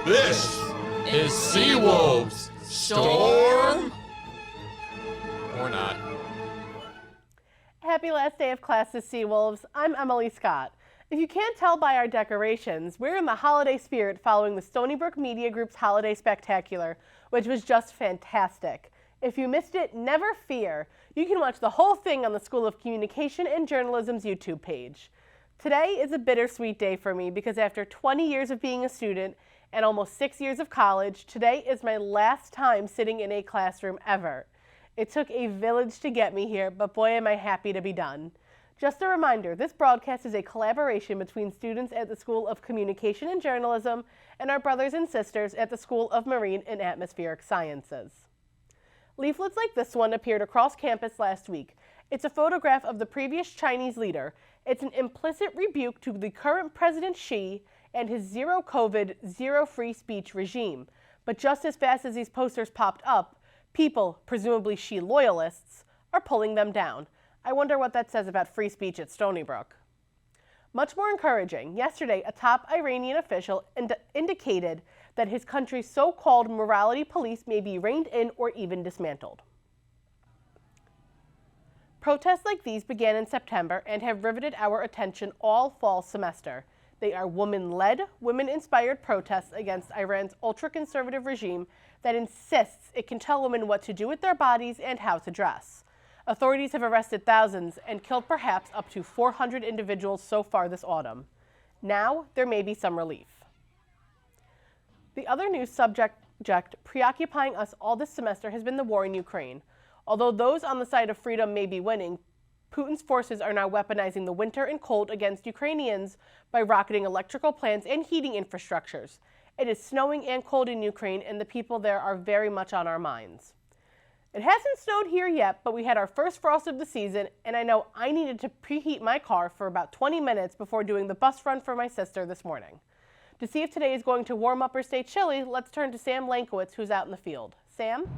This is Seawolves. Storm? Or not. Happy last day of class to Seawolves. I'm Emily Scott. If you can't tell by our decorations, we're in the holiday spirit following the Stony Brook Media Group's Holiday Spectacular, which was just fantastic. If you missed it, never fear. You can watch the whole thing on the School of Communication and Journalism's YouTube page. Today is a bittersweet day for me because after 20 years of being a student and almost 6 years of college, today is my last time sitting in a classroom ever. It took a village to get me here, but boy am I happy to be done. Just a reminder, this broadcast is a collaboration between students at the School of Communication and Journalism and our brothers and sisters at the School of Marine and Atmospheric Sciences. Leaflets like this one appeared across campus last week. It's a photograph of the previous Chinese leader. It's an implicit rebuke to the current President Xi and his zero COVID, zero free speech regime. But just as fast as these posters popped up, people, presumably Xi loyalists, are pulling them down. I wonder what that says about free speech at Stony Brook. Much more encouraging, yesterday a top Iranian official indicated that his country's so-called morality police may be reined in or even dismantled. Protests like these began in September and have riveted our attention all fall semester. They are women-led, women-inspired protests against Iran's ultra-conservative regime that insists it can tell women what to do with their bodies and how to dress. Authorities have arrested thousands and killed perhaps up to 400 individuals so far this autumn. Now, there may be some relief. The other news subject preoccupying us all this semester has been the war in Ukraine. Although those on the side of freedom may be winning, Putin's forces are now weaponizing the winter and cold against Ukrainians by rocketing electrical plants and heating infrastructures. It is snowing and cold in Ukraine, and the people there are very much on our minds. It hasn't snowed here yet, but we had our first frost of the season, and I know I needed to preheat my car for about 20 minutes before doing the bus run for my sister this morning. To see if today is going to warm up or stay chilly, let's turn to Sam Lankowitz, who's out in the field. Sam?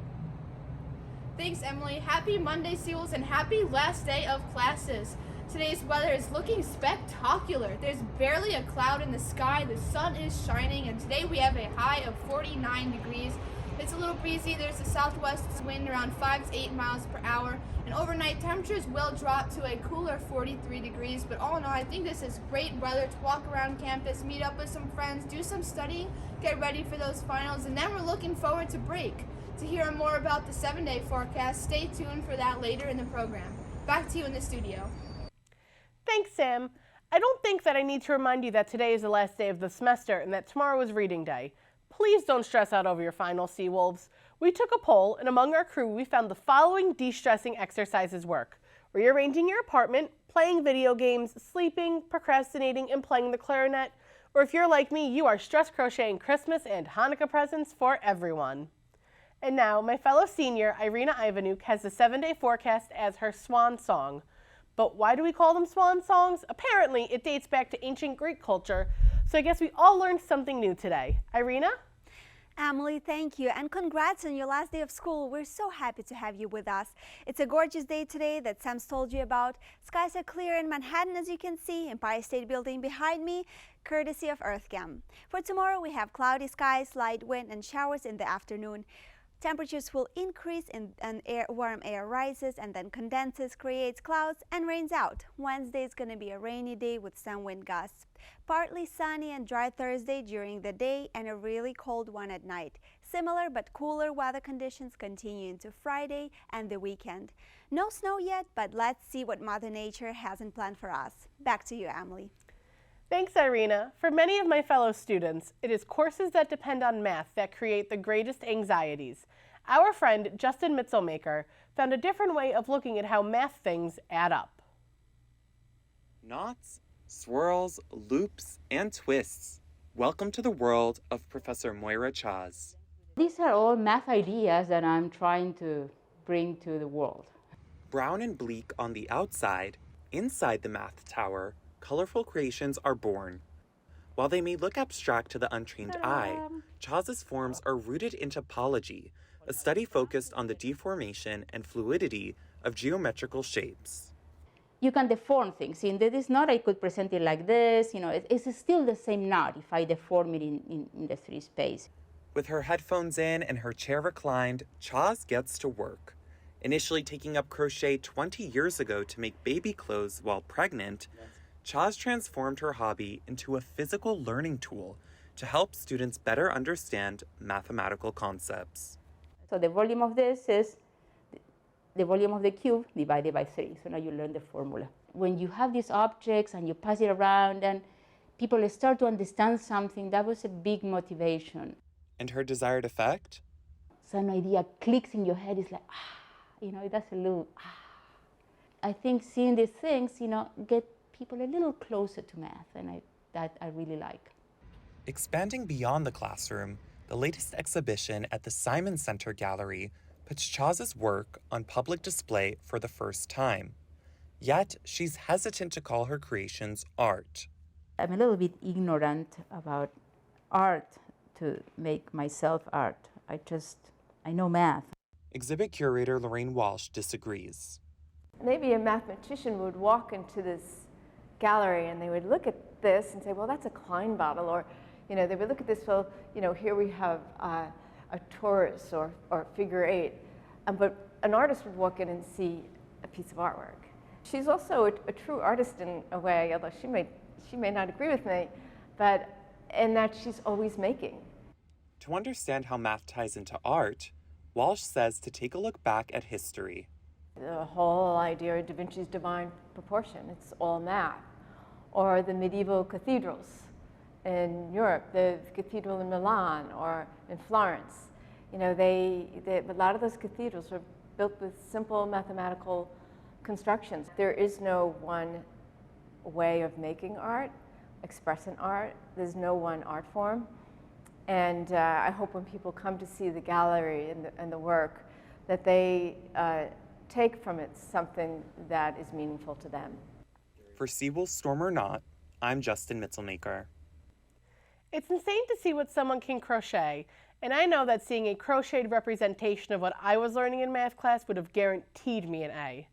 Thanks, Emily. Happy Monday, Seawolves, and happy last day of classes. Today's weather is looking spectacular. There's barely a cloud in the sky, the sun is shining, and today we have a high of 49 degrees. It's a little breezy. There's a southwest wind around 5 to 8 miles per hour, and overnight temperatures will drop to a cooler 43 degrees. But all in all, I think this is great weather to walk around campus, meet up with some friends, do some studying, get ready for those finals, and then we're looking forward to break. To hear more about the 7-day forecast, stay tuned for that later in the program. Back to you in the studio. Thanks, Sam. I don't think that I need to remind you that today is the last day of the semester and that tomorrow is reading day. Please don't stress out over your final, Seawolves. We took a poll, and among our crew, we found the following de-stressing exercises work: rearranging your apartment, playing video games, sleeping, procrastinating, and playing the clarinet. Or if you're like me, you are stress crocheting Christmas and Hanukkah presents for everyone. And now, my fellow senior, Irina Ivanuk, has the 7-day forecast as her swan song. But why do we call them swan songs? Apparently, it dates back to ancient Greek culture, so I guess we all learned something new today. Irina? Emily, thank you, and congrats on your last day of school. We're so happy to have you with us. It's a gorgeous day today that Sam's told you about. Skies are clear in Manhattan, as you can see, Empire State Building behind me, courtesy of EarthCam. For tomorrow, we have cloudy skies, light wind, and showers in the afternoon. Temperatures will increase and warm air rises and then condenses, creates clouds, and rains out. Wednesday is going to be a rainy day with some wind gusts. Partly sunny and dry Thursday during the day and a really cold one at night. Similar but cooler weather conditions continue into Friday and the weekend. No snow yet, but let's see what Mother Nature hasn't planned for us. Back to you, Emily. Thanks, Irina. For many of my fellow students, it is courses that depend on math that create the greatest anxieties. Our friend Justin Mitzelmaker found a different way of looking at how math things add up. Knots, swirls, loops, and twists. Welcome to the world of Professor Moira Chaz. These are all math ideas that I'm trying to bring to the world. Brown and bleak on the outside, inside the math tower, colorful creations are born. While they may look abstract to the untrained eye, Chaz's forms are rooted in topology, a study focused on the deformation and fluidity of geometrical shapes. you can deform things. In that it's not I could present it like this, it's still the same knot if I deform it in the 3 space. With her headphones in and her chair reclined, Chaz gets to work. Initially taking up crochet 20 years ago to make baby clothes while pregnant, Chaz transformed her hobby into a physical learning tool to help students better understand mathematical concepts. So the volume of this is the volume of the cube divided by 3. So now you learn the formula. When you have these objects and you pass it around and people start to understand something, that was a big motivation. And her desired effect? Some idea clicks in your head, it's like, that's a little, I think seeing these things, get people a little closer to math, and that I really like. Expanding beyond the classroom, the latest exhibition at the Simon Center Gallery puts Chaz's work on public display for the first time. Yet, she's hesitant to call her creations art. I'm a little bit ignorant about art to make myself art. I know math. Exhibit curator Lorraine Walsh disagrees. Maybe a mathematician would walk into this gallery and they would look at this and say, well, that's a Klein bottle, or they would look at this, well, here we have a torus or figure 8. But an artist would walk in and see a piece of artwork. She's also a true artist in a way, although she may not agree with me, but in that she's always making. To understand how math ties into art, Walsh says to take a look back at history. The whole idea of Da Vinci's divine proportion, it's all math. Or the medieval cathedrals in Europe, the cathedral in Milan or in Florence. A lot of those cathedrals were built with simple mathematical constructions. There is no one way of making art, expressing art. There's no one art form. And I hope when people come to see the gallery and the work, that they take from it something that is meaningful to them. For Seawolves Storm or Not, I'm Justin Mitzelmaker. It's insane to see what someone can crochet, and I know that seeing a crocheted representation of what I was learning in math class would have guaranteed me an A.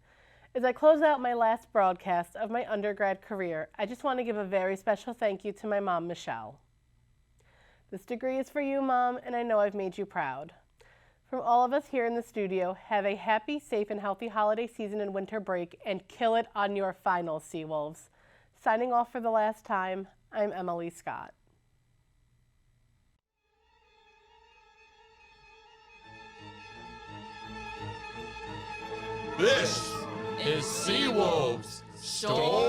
As I close out my last broadcast of my undergrad career, I just want to give a very special thank you to my mom, Michelle. This degree is for you, Mom, and I know I've made you proud. From all of us here in the studio, have a happy, safe, and healthy holiday season and winter break, and kill it on your finals, Seawolves. Signing off for the last time, I'm Emily Scott. This is Seawolves Storm